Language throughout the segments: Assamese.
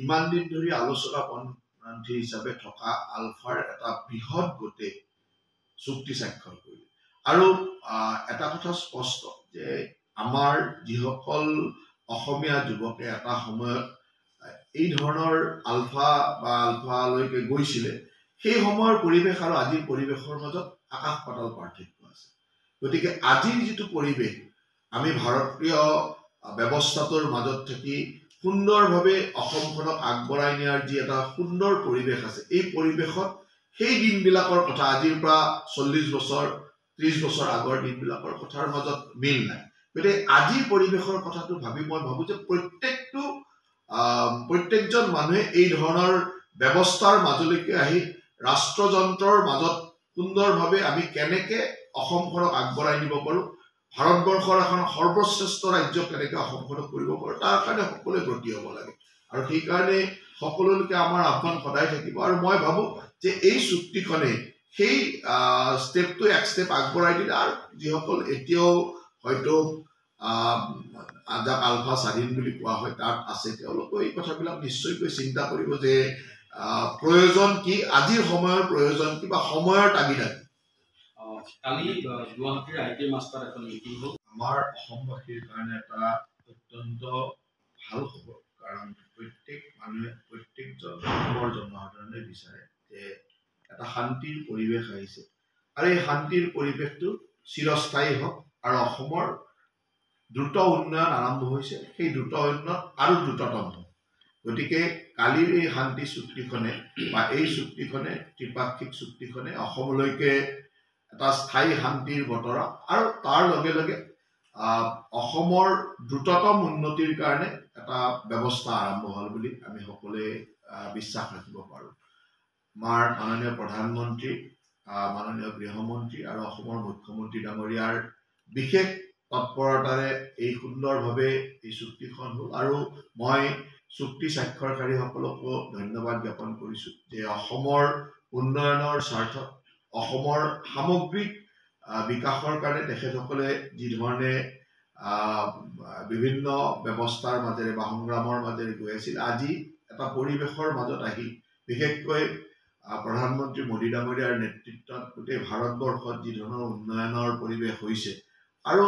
ইমান দিন ধৰি আলোচনা পন্থী হিচাপে থকা আলফাৰ এটা বৃহৎ গোটে চুক্তি স্বাক্ষৰ কৰিলে আৰু এটা কথা স্পষ্ট যে আমাৰ যিসকল অসমীয়া যুৱকে এটা সময়ত এই ধৰণৰ আলফা বা আলফালৈকে গৈছিলে সেই সময়ৰ পৰিৱেশ আৰু আজিৰ পৰিৱেশৰ মাজত আকাশ পাতাল পাৰ্থক্য আছে গতিকে আজিৰ যিটো পৰিৱেশ আমি ভাৰতীয় ব্যৱস্থাটোৰ মাজত থাকি সুন্দৰভাৱে অসমখনক আগবঢ়াই নিয়াৰ যি এটা সুন্দৰ পৰিৱেশ আছে এই পৰিৱেশত সেই দিনবিলাকৰ কথা আজিৰ পৰা 40 বছৰ 30 বছৰ আগৰ দিনবিলাকৰ কথাৰ মাজত মিল নাই গতিকে আজিৰ পৰিৱেশৰ কথাটো ভাবি মই ভাবো যে প্ৰত্যেকজন মানুহে এই ধৰণৰ ব্যৱস্থাৰ মাজলৈকে আহি ৰাষ্ট্ৰযন্ত্ৰৰ মাজত সুন্দৰভাৱে আমি কেনেকে অসমখনক আগবঢ়াই নিব পাৰো ভাৰতবৰ্ষৰ এখন সৰ্বশ্ৰেষ্ঠ ৰাজ্য কেনেকে অসমখনক কৰিব পাৰো তাৰ কাৰণে সকলোৱে ব্ৰতী হ'ব লাগে আৰু সেইকাৰণে সকলোলৈকে আমাৰ আহ্বান সদায় থাকিব আৰু মই ভাবো যে এই চুক্তিখনে সেই ষ্টেপটো এক ষ্টেপ আগবঢ়াই দিলে আৰু যিসকল এতিয়াও হয়তো যাক আলফা স্বাধীন বুলি কোৱা হয় তাত আছে তেওঁলোকে এই কথাবিলাক নিশ্চয়কৈ চিন্তা কৰিব যে প্ৰয়োজন কি আজিৰ সময়ৰ প্ৰয়োজন কি বা সময়ৰ তাগিদা কালি গুৱাহাটীৰ আইটি মাষ্টাৰ এখন মিটিং হ'ল আমাৰ অসমবাসীৰ কাৰণে এটা অত্যন্ত ভাল খবৰ কাৰণ প্ৰত্যেক মানুহে প্ৰত্যেকজন অসমৰ জনসাধাৰণে বিচাৰে যে এটা শান্তিৰ পৰিৱেশ আহিছে আৰু এই শান্তিৰ পৰিৱেশটো চিৰস্থায়ী হওক আৰু অসমৰ দ্ৰুত উন্নয়ন আৰম্ভ হৈছে সেই দ্ৰুত উন্নয়ন আৰু দ্ৰুততম হওক গতিকে কালিৰ এই শান্তি চুক্তিখনে বা এই চুক্তিখনে ত্ৰিপাক্ষিক চুক্তিখনে অসমলৈকে এটা স্থায়ী শান্তিৰ বতৰা আৰু তাৰ লগে লগে অসমৰ দ্ৰুততম উন্নতিৰ কাৰণে এটা ব্যৱস্থা আৰম্ভ হ'ল বুলি আমি সকলোৱে বিশ্বাস ৰাখিব পাৰোঁ আমাৰ মাননীয় প্ৰধানমন্ত্ৰী মাননীয় গৃহমন্ত্ৰী আৰু অসমৰ মুখ্যমন্ত্ৰী ডাঙৰীয়াৰ বিশেষ তৎপৰতাৰে এই সুন্দৰভাৱে এই চুক্তিখন হ'ল আৰু মই চুক্তি স্বাক্ষৰকাৰীসকলকো ধন্যবাদ জ্ঞাপন কৰিছোঁ যে অসমৰ উন্নয়নৰ স্বাৰ্থত অসমৰ সামগ্ৰিক বিকাশৰ কাৰণে তেখেতসকলে যি ধৰণে বিভিন্ন ব্যৱস্থাৰ মাজেৰে বা সংগ্ৰামৰ মাজেৰে গৈ আছিল আজি এটা পৰিৱেশৰ মাজত আহি বিশেষকৈ প্ৰধানমন্ত্ৰী মোদী ডাঙৰীয়াৰ নেতৃত্বত গোটেই ভাৰতবৰ্ষত যি ধৰণৰ উন্নয়নৰ পৰিৱেশ হৈছে আৰু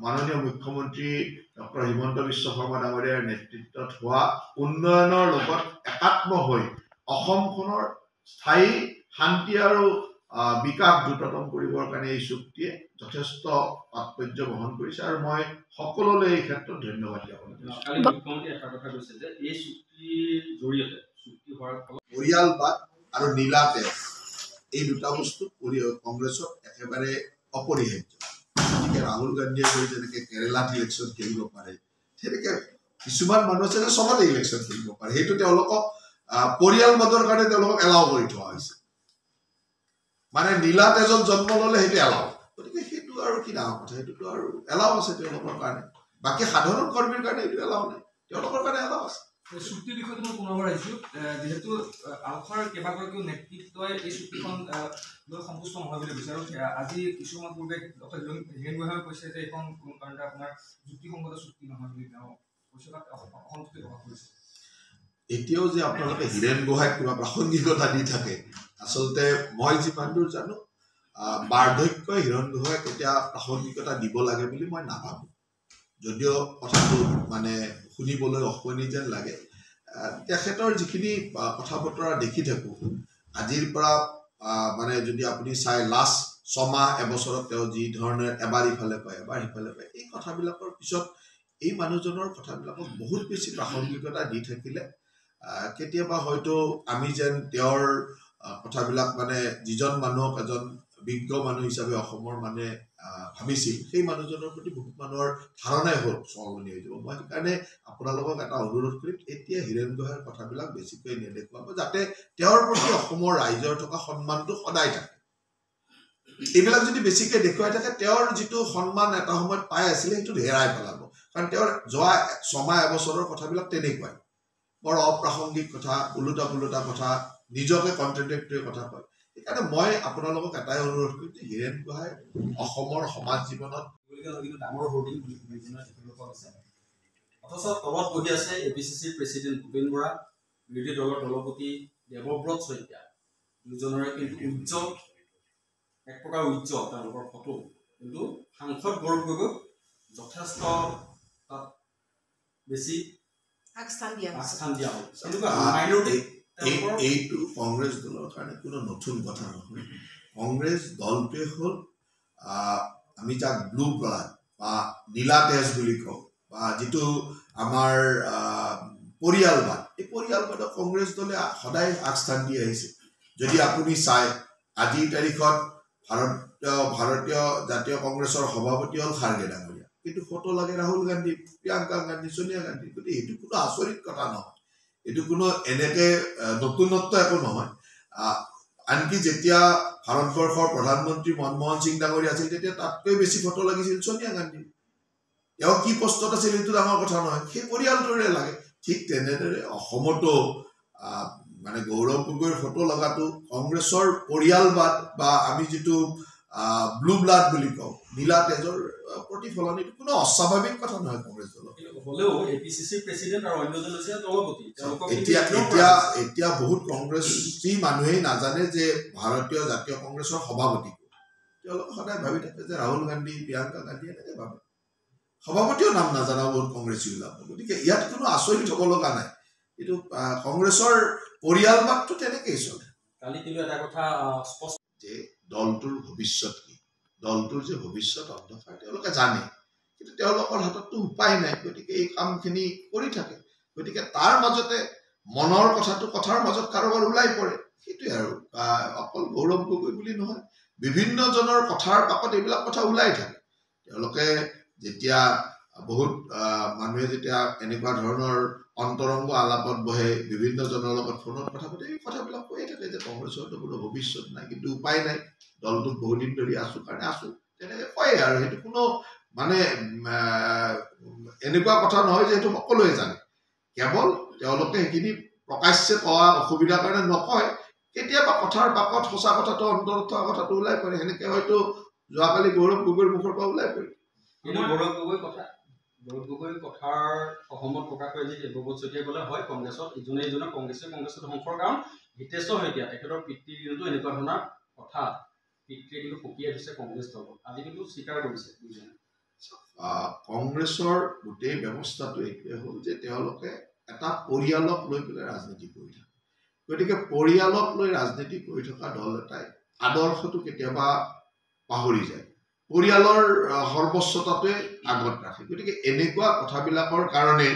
মাননীয় মুখ্যমন্ত্ৰী ডক্টৰ হিমন্ত বিশ্ব শৰ্মা ডাঙৰীয়াৰ নেতৃত্বত হোৱা উন্নয়নৰ লগত একাত্ম হৈ অসমখনৰ স্থায়ী শান্তি আৰু বিকাশ দ্ৰুততম কৰিবৰ কাৰণে এই চুক্তিয়ে যথেষ্ট তাৎপৰ্য বহন কৰিছে আৰু মই সকলোলৈ এই ক্ষেত্ৰত ধন্যবাদ জ্ঞাপন কৰিছোঁ কালি মুখ্যমন্ত্ৰী এটা কথা কৈছে যে এই চুক্তিৰ জৰিয়তে চুক্তি হোৱাৰ ফলত পৰিয়ালবাদ আৰু নীলাতে এই দুটা বস্তু কংগ্ৰেছত একেবাৰে অপৰিহাৰ্য গতিকে ৰাহুল গান্ধীয়ে গৈ যেনেকে কেৰেলাত ইলেকশ্যন খেলিব পাৰে তেনেকে কিছুমান মানুহ আছে যে চবতে ইলেকশ্যন খেলিব পাৰে সেইটো তেওঁলোকক পৰিয়ালবাদৰ কাৰণে তেওঁলোকক এলাও কৰি থোৱা হৈছে মানে নীলাত এজন জন্ম ললে সেইটো এলাও গতিকে সেইটো আৰু কি ডাঙৰ কথা সেইটোতো আৰু এলাও আছে তেওঁলোকৰ কাৰণে বাকী সাধাৰণ কৰ্মীৰ কাৰণে এইটো এলাও নাই তেওঁলোকৰ কাৰণে এলাও আছে চুক্তিৰ বিষয়টো মই পুনৰ আহিছোঁ যিহেতু আলফাৰ কেইবাগৰাকীও নেতৃত্বই এই চুক্তিখন লৈ সন্তুষ্ট নহয় বুলি কৈছে আৰু আজি কিছুমান পূৰ্বে ডক্টৰ হীৰেণ গোহাঁইয়ে কৈছে যে এইখন কোনো কাৰণতে আপোনাৰ যুক্তিসংগত চুক্তি নহয় বুলি তেওঁ কৈছে বা অসন্তুষ্টি প্ৰকাশ কৰিছে এতিয়াও যে আপোনালোকে হীৰেণ গোহাঁইক কিবা প্ৰাসংগিকতা দি থাকে আচলতে মই যিমান দূৰ জানো বাৰ্ধক্যই হীৰেণ গোহাঁইক এতিয়া প্ৰাসংগিকতা দিব লাগে বুলি মই নাভাবোঁ যদিও কথাটো মানে শুনিবলৈ অশনি যেন লাগে তেখেতৰ যিখিনি কথা বতৰা দেখি থাকোঁ আজিৰ পৰা মানে যদি আপুনি চাই লাষ্ট ছমাহ এবছৰত তেওঁ যি ধৰণে এবাৰ ইফালে কয় এবাৰ সিফালে কয় এই কথাবিলাকৰ পিছত এই মানুহজনৰ কথাবিলাকক বহুত বেছি প্ৰাসংগিকতা দি থাকিলে কেতিয়াবা হয়তো আমি যেন তেওঁৰ কথাবিলাক মানে যিজন মানুহক এজন বিজ্ঞ মানুহ হিচাপে অসমৰ মানে ভাবিছিল সেই মানুহজনৰ প্ৰতি বহুত মানুহৰ ধাৰণাই হ'ল সলনি হৈ যাব মই সেইকাৰণে আপোনালোকক এটা অনুৰোধ কৰিম এতিয়া হীৰেণ গোহাঁইৰ কথাবিলাক বেছিকৈ নেদেখুৱাব যাতে তেওঁৰ প্ৰতি অসমৰ ৰাইজৰ থকা সন্মানটো সদায় থাকে এইবিলাক যদি বেছিকৈ দেখুৱাই থাকে তেওঁৰ যিটো সন্মান এটা সময়ত পাই আছিলে সেইটো হেৰাই পেলাব কাৰণ তেওঁৰ যোৱা ছমাহ এবছৰৰ কথাবিলাক তেনেকুৱাই বৰ অপ্ৰাসংগিক কথা ওলোটা কথা নিজকে কণ্ট্ৰডিক্টৰী কথা কয় সেইকাৰণে মই আপোনালোকক এটাই অনুৰোধ কৰিম যে হীৰেণ গোহাঁই অসমৰ সমাজ জীৱনত ডাঙৰ হোৰ্ডিং বিভিন্ন আছে অথচ তলত বহি আছে APCCৰ প্ৰেচিডেণ্ট ভূপেন বৰা, বিৰোধী দলৰ দলপতি দেৱব্ৰত শইকীয়া, দুজনৰে কিন্তু উজ্জ্বল এক প্ৰকাৰ উজ্জ্বল তেওঁলোকৰ ফটো, কিন্তু সাংসদ গৌৰৱ গগৈ যথেষ্ট তাত বেছি আগস্থান দিয়া হ'ল। এইটো কংগ্ৰেছ দলৰ কাৰণে কোনো নতুন কথা নহয়। কংগ্ৰেছ দলটোৱে হ'ল আমি যাক ব্লু ব্লাড বা নীলা তেজ বুলি কওঁ, বা যিটো আমাৰ পৰিয়ালবাদ, এই পৰিয়ালবাদক কংগ্ৰেছ দলে সদায় আগস্থান দি আহিছে। যদি আপুনি চাই আজিৰ তাৰিখত ভাৰতীয় জাতীয় কংগ্ৰেছৰ সভাপতি হ'ল খাৰ্গে ডাঙৰীয়া, কিন্তু ফটো লাগে ৰাহুল গান্ধী, প্ৰিয়ংকা গান্ধী, সোনিয়া গান্ধী। গতিকে এইটো কোনো আচৰিত কথা নহয়, এইটো কোনো এনেকে নতুনত্ব একো নহয়। আনকি যেতিয়া ভাৰতবৰ্ষৰ প্ৰধানমন্ত্ৰী মনমোহন সিং ডাঙৰীয়া আছিল, তেতিয়া তাতকৈ বেছি ফটো লাগিছিল সোনিয়া গান্ধী। তেওঁ কি পষ্টত আছিল সেইটো ডাঙৰ কথা নহয়, সেই পৰিয়ালটোৰে লাগে। ঠিক তেনেদৰে অসমতো মানে গৌৰৱ গগৈৰ ফটো লগাটো কংগ্ৰেছৰ পৰিয়ালবাদ বা আমি যিটো ব্লু ব্লাড বুলি কওঁ, নীলা তেজৰ প্ৰতিফলন, এইটো কোনো অস্বাভাৱিক কথা নহয় কংগ্ৰেছ দলৰ। হলেও APCCৰ প্ৰেচিডেণ্ট আৰু অন্যজন হৈছে দলপতি। এতিয়া বহুত কংগ্ৰেছী মানুহেই নাজানে যে ভাৰতীয় জাতীয় কংগ্ৰেছৰ সভাপতি। তেওঁলোকে সদায় ভাবি থাকে যে ৰাহুল গান্ধী, প্ৰিয়ংকা গান্ধী এনেকে ভাবে, সভাপতিও নাম নাজানা বহুত কংগ্ৰেছী ওলাব। গতিকে ইয়াত কোনো আচৰিত হ'ব লগা নাই। এইটো কংগ্ৰেছৰ পৰিয়ালবাদটো তেনেকেই চলে। কালি কিন্তু এটা কথা স্পষ্ট যে দলটোৰ ভৱিষ্যত কি, দলটোৰ যে ভৱিষ্যত অন্ধকাৰ তেওঁলোকে জানে, কিন্তু তেওঁলোকৰ হাতততো উপায় নাই। গতিকে এই কামখিনি কৰি থাকে। গতিকে তাৰ মাজতে মনৰ কথাৰ মাজত কাৰোবাৰ ওলাই পৰে, সেইটোৱে আৰু। অকল গৌৰৱ গগৈ বুলি নহয়, বিভিন্নজনৰ কথাৰ পাকত এইবিলাক কথা ওলাই থাকে। তেওঁলোকে যেতিয়া বহুত মানুহে যেতিয়া এনেকুৱা ধৰণৰ অন্তৰংগ আলাপত বহে, বিভিন্নজনৰ লগত ফোনত কথা পাতে, এই কথাবিলাক কৈয়ে থাকে যে কংগ্ৰেছৰতো কোনো ভৱিষ্যত নাই, কিন্তু উপায় নাই, দলটোত বহুদিন ধৰি আছো কাৰণে আছো, তেনেকে কয় আৰু। সেইটো কোনো মানে এনেকুৱা কথা নহয় যে সেইটো সকলোৱে জানে। কেৱল তেওঁলোকে সেইখিনি প্ৰকাশ্যে কোৱা অসুবিধাৰ কাৰণে নকয়। কেতিয়াবা কথাৰ পাকত সঁচা কথাটো, অন্তৰত থকা কথাটো ওলাই পৰে। সেনেকে হয়তো যোৱাকালি গৌৰৱ গগৈৰ মুখৰ পৰা ওলাই পৰে। কিন্তু গৌৰৱ গগৈৰ কথাৰ সহমত প্ৰকাশ কৰে যে দেৱব্ৰত শইকীয়াই ক'লে হয় কংগ্ৰেছত ইজনে কংগ্ৰেছত ধ্বংসৰ কাৰণ হিতেশ্বৰ শইকীয়া, তেখেতৰ পিতৃৰ দিনতো এনেকুৱা ধৰণৰ কথা পিতৃয়ে কিন্তু সকীয়াই দিছে কংগ্ৰেছ দলক। আজি কিন্তু স্বীকাৰ কৰিছে দুজনে। কংগ্ৰেছৰ গোটেই ব্যৱস্থাটো এইটোৱে হ'ল যে তেওঁলোকে এটা পৰিয়ালক লৈ পেলাই ৰাজনীতি কৰি থাকে। গতিকে পৰিয়ালক লৈ ৰাজনীতি কৰি থকা দল এটাই আদৰ্শটো কেতিয়াবা পাহৰি যায়, পৰিয়ালৰ সৰ্বোচ্চতাটোৱে আগত ৰাখে। গতিকে এনেকুৱা কথাবিলাকৰ কাৰণে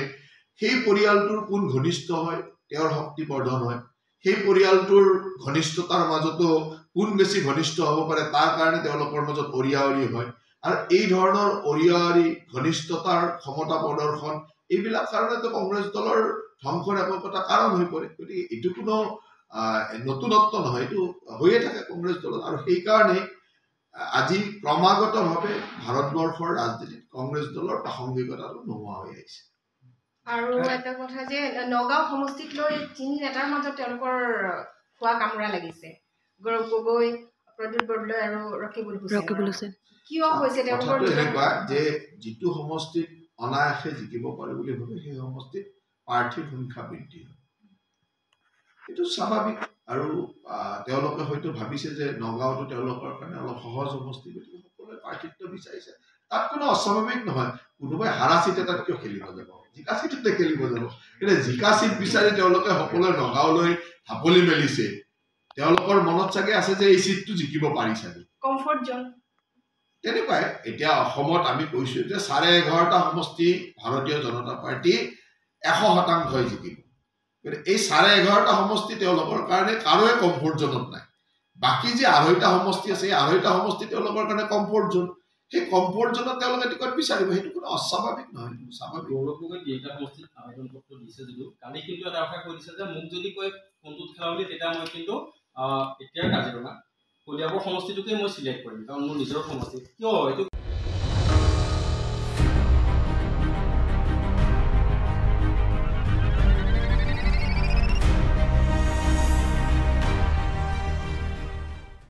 সেই পৰিয়ালটোৰ কোন ঘনিষ্ঠ হয়, তেওঁৰ শক্তি বৰ্ধন হয়। সেই পৰিয়ালটোৰ ঘনিষ্ঠতাৰ মাজতো কোন বেছি ঘনিষ্ঠ হ'ব পাৰে, তাৰ কাৰণে তেওঁলোকৰ মাজত অৰিয়াঅৰি হয়। আৰু এই ধৰণৰ অৰিয়াঅৰি, ঘনিষ্ঠতাৰ ক্ষমতা প্ৰদৰ্শন, এইবিলাক কাৰণেতো কংগ্ৰেছ দলৰ ধ্বংসৰ একোটা কাৰণ হৈ পৰে। গতিকে এইটো কোনো নতুনত্ব নহয়, এইটো হৈয়ে থাকে কংগ্ৰেছ দলত। আৰু সেইকাৰণে আজি ক্ৰমাগতভাৱে ভাৰতবৰ্ষৰ ৰাজনীতিত কংগ্ৰেছ দলৰ প্ৰাসংগিকতাটো নোহোৱা হৈ আহিছে। আৰু এটা কথা যে নগাঁও সমষ্টিক লৈ তিনি নেতাৰ মাজত তেওঁলোকৰ খোৱা কামোৰা লাগিছে, গৌৰৱ গগৈ, প্ৰদ্যুৎ বৰদলৈ আৰু ৰকিবুল হুছেইন। কিয় হৈছে তেওঁলোকৰ? এনেকুৱা যে যিটো সমষ্টিত অনায়াসে জিকিব পাৰে বুলি ভাবে, সেই সমষ্টিত প্ৰাৰ্থীৰ সংখ্যা বৃদ্ধি হয়, এইটো স্বাভাৱিক। আৰু তেওঁলোকে হয়তো ভাবিছে যে নগাঁওটো তেওঁলোকৰ কাৰণে অলপ সহজ সমষ্টি, গতিকে সকলোৱে প্ৰাৰ্থিত্ব বিচাৰিছে। তাত কোনো অস্বাভাৱিক নহয়। কোনোবাই হাৰা চিট এটাত কিয় খেলিব যাব, জিকা চিটতে খেলিব যাব। কিন্তু জিকা চিট বিচাৰি তেওঁলোকে সকলোৱে নগাঁওলৈ ঢাপলি মেলিছে। তেওঁলোকৰ মনত চাগে আছে যে এই চিটটো জিকিব পাৰি চাগে, কমফৰ্ট জোন তেনেকুৱাই। এতিয়া অসমত আমি কৈছো যে 11.5টা সমষ্টি ভাৰতীয় জনতা পাৰ্টি 100% জিকিব। এই 11.5টা সমষ্টি তেওঁলোকৰ কাৰণে কাৰোৱে কমফৰ্ট জোনত নাই। বাকী যে 2.5টা সমষ্টি আছে, এই 2.5টা সমষ্টি তেওঁলোকৰ কাৰণে কমফৰ্ট জোন। সেই কমফৰ্ট জোনত তেওঁলোকে টিকট বিচাৰিব, সেইটো কোনো অস্বাভাৱিক নহয়, স্বাভাৱিক। গৌৰৱ গগৈ 2টা সমষ্টিত আবেদন পত্ৰ দিছে যদিও কালি কিন্তু এটা কথা কৈ দিছে যে মোক যদি কয় কোনটোত খেলা বুলি, তেতিয়া মই কিন্তু এতিয়া কাজিৰঙা কলিয়াবৰ সমষ্টিটোকে মই চিলেক্ট কৰিম, কাৰণ মোৰ নিজৰ সমষ্টি। কিয় এইটো